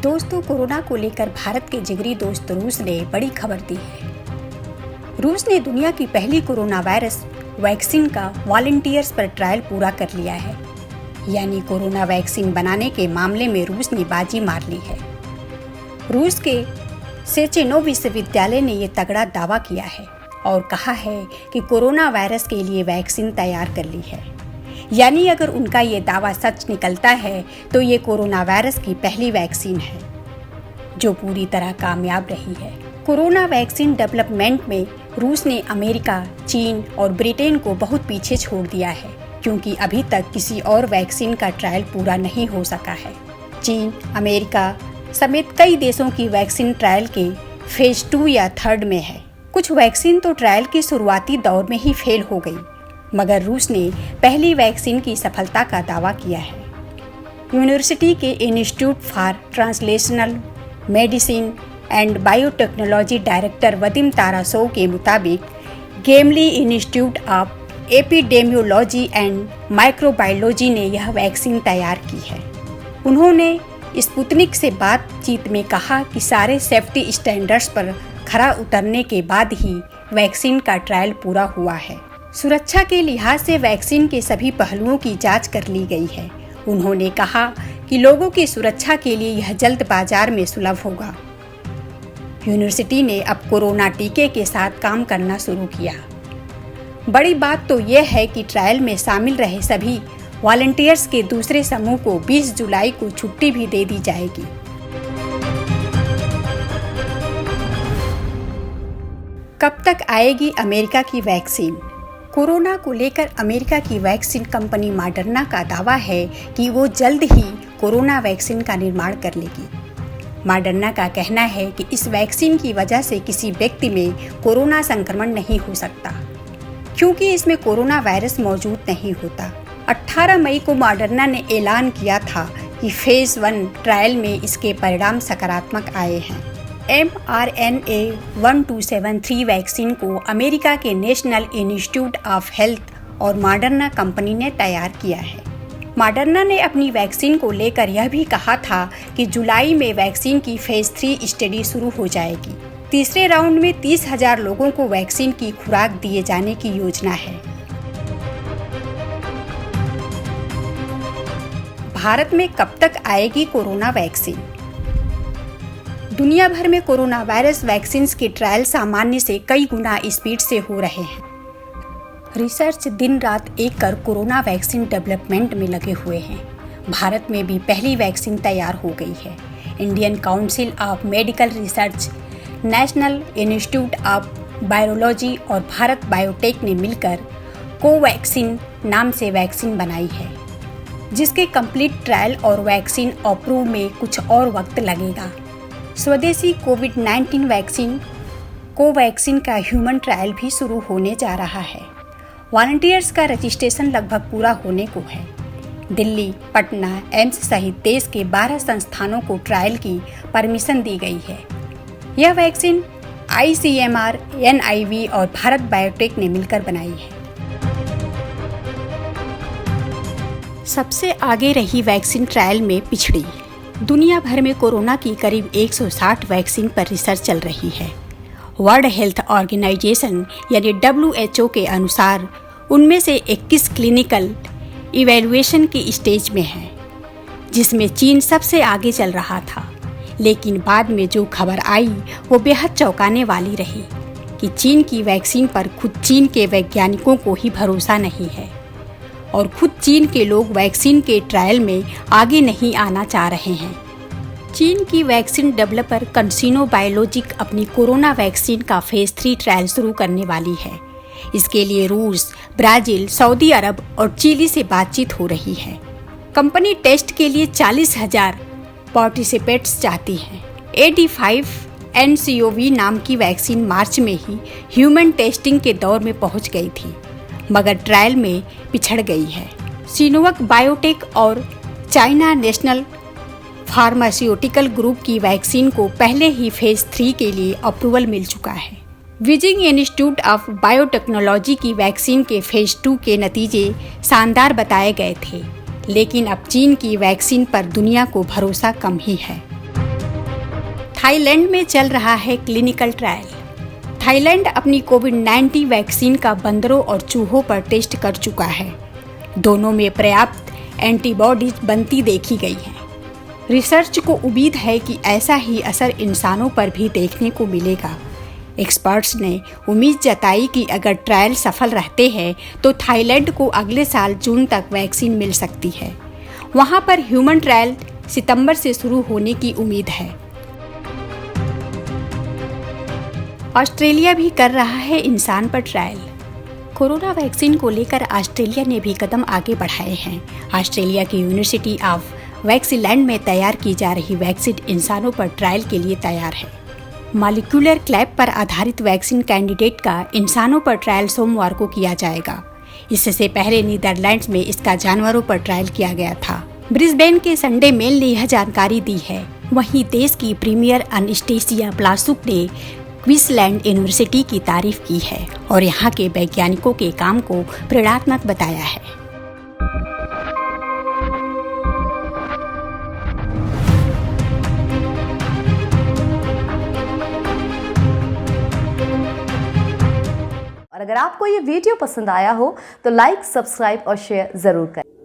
दोस्तों, कोरोना को लेकर भारत के जिगरी दोस्त रूस ने बड़ी खबर दी है। रूस ने दुनिया की पहली कोरोना वायरस वैक्सीन का वॉलंटियर्स पर ट्रायल पूरा कर लिया है। यानी कोरोना वैक्सीन बनाने के मामले में रूस ने बाजी मार ली है। रूस के सेचेनो विश्वविद्यालय ने ये तगड़ा दावा किया है और कहा है कि कोरोना वायरस के लिए वैक्सीन तैयार कर ली है। यानी अगर उनका ये दावा सच निकलता है तो ये कोरोना वायरस की पहली वैक्सीन है जो पूरी तरह कामयाब रही है। कोरोना वैक्सीन डेवलपमेंट में रूस ने अमेरिका, चीन और ब्रिटेन को बहुत पीछे छोड़ दिया है, क्योंकि अभी तक किसी और वैक्सीन का ट्रायल पूरा नहीं हो सका है। चीन, अमेरिका समेत कई देशों की वैक्सीन ट्रायल के फेज 2 या 3 में है। कुछ वैक्सीन तो ट्रायल के शुरुआती दौर में ही फेल हो गई, मगर रूस ने पहली वैक्सीन की सफलता का दावा किया है। यूनिवर्सिटी के institute for translational medicine and biotechnology director Vadim Tarasov के मुताबिक Gamaleya institute of epidemiology and microbiology ने यह वैक्सीन तैयार की है। उन्होंने स्पुतनिक से बातचीत में कहा कि सारे सेफ्टी स्टैंडर्ड्स पर खरा उतरने के बाद ही वैक्सीन का ट्रायल पूरा हुआ है। सुरक्षा के लिहाज से वैक्सीन के सभी पहलुओं की जांच कर ली गई है। उन्होंने कहा कि लोगों की सुरक्षा के लिए यह जल्द बाजार में सुलभ होगा। यूनिवर्सिटी ने अब कोरोना टीके के साथ काम करना शुरू किया। बड़ी बात तो यह है कि ट्रायल में शामिल रहे सभी वॉलंटियर्स के दूसरे समूह को 20 जुलाई को छुट्टी भी दे दी जाएगी। कब तक आएगी अमेरिका की वैक्सीन? कोरोना को लेकर अमेरिका की वैक्सीन कंपनी मॉडर्ना का दावा है कि वो जल्द ही कोरोना वैक्सीन का निर्माण कर लेगी। मॉडर्ना का कहना है कि इस वैक्सीन की वजह से किसी व्यक्ति में कोरोना संक्रमण नहीं हो सकता, क्योंकि इसमें कोरोना वायरस मौजूद नहीं होता। 18 मई को मॉडर्ना ने ऐलान किया था कि फेज 1 ट्रायल में इसके परिणाम सकारात्मक आए हैं। mRNA 1273 वैक्सीन को अमेरिका के नेशनल इंस्टीट्यूट ऑफ हेल्थ और मॉडर्ना कंपनी ने तैयार किया है। मॉडर्ना ने अपनी वैक्सीन को लेकर यह भी कहा था कि जुलाई में वैक्सीन की फेज 3 स्टडी शुरू हो जाएगी। तीसरे राउंड में 30,000 लोगों को वैक्सीन की खुराक दिए जाने की योजना है। भारत में कब तक आएगी कोरोना वैक्सीन? दुनिया भर में कोरोना वायरस वैक्सीन के ट्रायल सामान्य से कई गुना स्पीड से हो रहे हैं। रिसर्च दिन रात एक कर कोरोना वैक्सीन डेवलपमेंट में लगे हुए हैं। भारत में भी पहली वैक्सीन तैयार हो गई है। Indian council of medical research, national institute of virology और भारत बायोटेक ने मिलकर कोवैक्सीन नाम से वैक्सीन बनाई है, जिसके कंप्लीट ट्रायल और वैक्सीन अप्रूव में कुछ और वक्त लगेगा। स्वदेशी कोविड-19 वैक्सीन कोवैक्सीन का ह्यूमन ट्रायल भी शुरू होने जा रहा है। वॉलंटियर्स का रजिस्ट्रेशन लगभग पूरा होने को है। दिल्ली, पटना, एम्स सहित देश के 12 संस्थानों को ट्रायल की परमिशन दी गई है। यह वैक्सीन ICMR, NIV और भारत बायोटेक ने मिलकर बनाई है। सबसे आगे रही वैक्सीन ट्रायल में पिछड़ी। दुनिया भर में कोरोना की करीब 160 वैक्सीन पर रिसर्च चल रही है। वर्ल्ड हेल्थ ऑर्गेनाइजेशन यानी WHO के अनुसार उनमें से 21 क्लिनिकल इवैल्यूएशन की स्टेज में है, जिसमें चीन सबसे आगे चल रहा था। लेकिन बाद में जो खबर आई वो बेहद चौंकाने वाली रही कि चीन की वैक्सीन पर खुद चीन के वैज्ञानिकों को ही भरोसा नहीं है और खुद चीन के लोग वैक्सीन के ट्रायल में आगे नहीं आना चाह रहे हैं। चीन की वैक्सीन डेवलपर कंसीनो बायोलॉजिक अपनी कोरोना वैक्सीन का फेज 3 ट्रायल शुरू करने वाली है। इसके लिए रूस, ब्राजील, सऊदी अरब और चिली से बातचीत हो रही है। कंपनी टेस्ट के लिए 40,000 पार्टिसिपेंट्स चाहती है। AD5-NCOV नाम की वैक्सीन मार्च में ही ह्यूमन टेस्टिंग के दौर में पहुंच गई थी, मगर ट्रायल में पिछड़ गई है। सिनोवैक बायोटेक और चाइना नेशनल फार्मास्यूटिकल ग्रुप की वैक्सीन को पहले ही फेज 3 के लिए अप्रूवल मिल चुका है। बीजिंग इंस्टीट्यूट ऑफ बायोटेक्नोलॉजी की वैक्सीन के फेज 2 के नतीजे शानदार बताए गए थे, लेकिन अब चीन की वैक्सीन पर दुनिया को भरोसा कम ही है। थाईलैंड में चल रहा है क्लिनिकल ट्रायल। थाईलैंड अपनी कोविड-19 वैक्सीन का बंदरों और चूहों पर टेस्ट कर चुका है। दोनों में पर्याप्त एंटीबॉडीज बनती देखी गई हैं। रिसर्च को उम्मीद है कि ऐसा ही असर इंसानों पर भी देखने को मिलेगा। एक्सपर्ट्स ने उम्मीद जताई कि अगर ट्रायल सफल रहते हैं तो थाईलैंड को अगले साल जून तक वैक्सीन मिल सकती है। वहां पर ह्यूमन ट्रायल सितंबर से शुरू होने की उम्मीद है। ऑस्ट्रेलिया भी कर रहा है इंसान पर ट्रायल। कोरोना वैक्सीन को लेकर ऑस्ट्रेलिया ने भी कदम आगे बढ़ाए हैं। ऑस्ट्रेलिया की यूनिवर्सिटी ऑफ वैक्सीलैंड में तैयार की जा रही वैक्सीन इंसानों पर ट्रायल के लिए तैयार है। मॉलिक्यूलर क्लैब पर आधारित वैक्सीन कैंडिडेट का इंसानों पर ट्रायल सोमवार को किया जाएगा। इससे पहले नीदरलैंड्स में इसका जानवरों पर ट्रायल किया गया था। ब्रिस्बेन के संडे मेल ने यह जानकारी दी है। वहीं देश की प्रीमियर अनस्टेसिया प्लासुक ने क्वींसलैंड यूनिवर्सिटी की तारीफ की है और यहाँ के वैज्ञानिकों के काम को प्रेरणात्मक बताया है। और अगर आपको ये वीडियो पसंद आया हो तो लाइक, सब्सक्राइब और शेयर जरूर करें।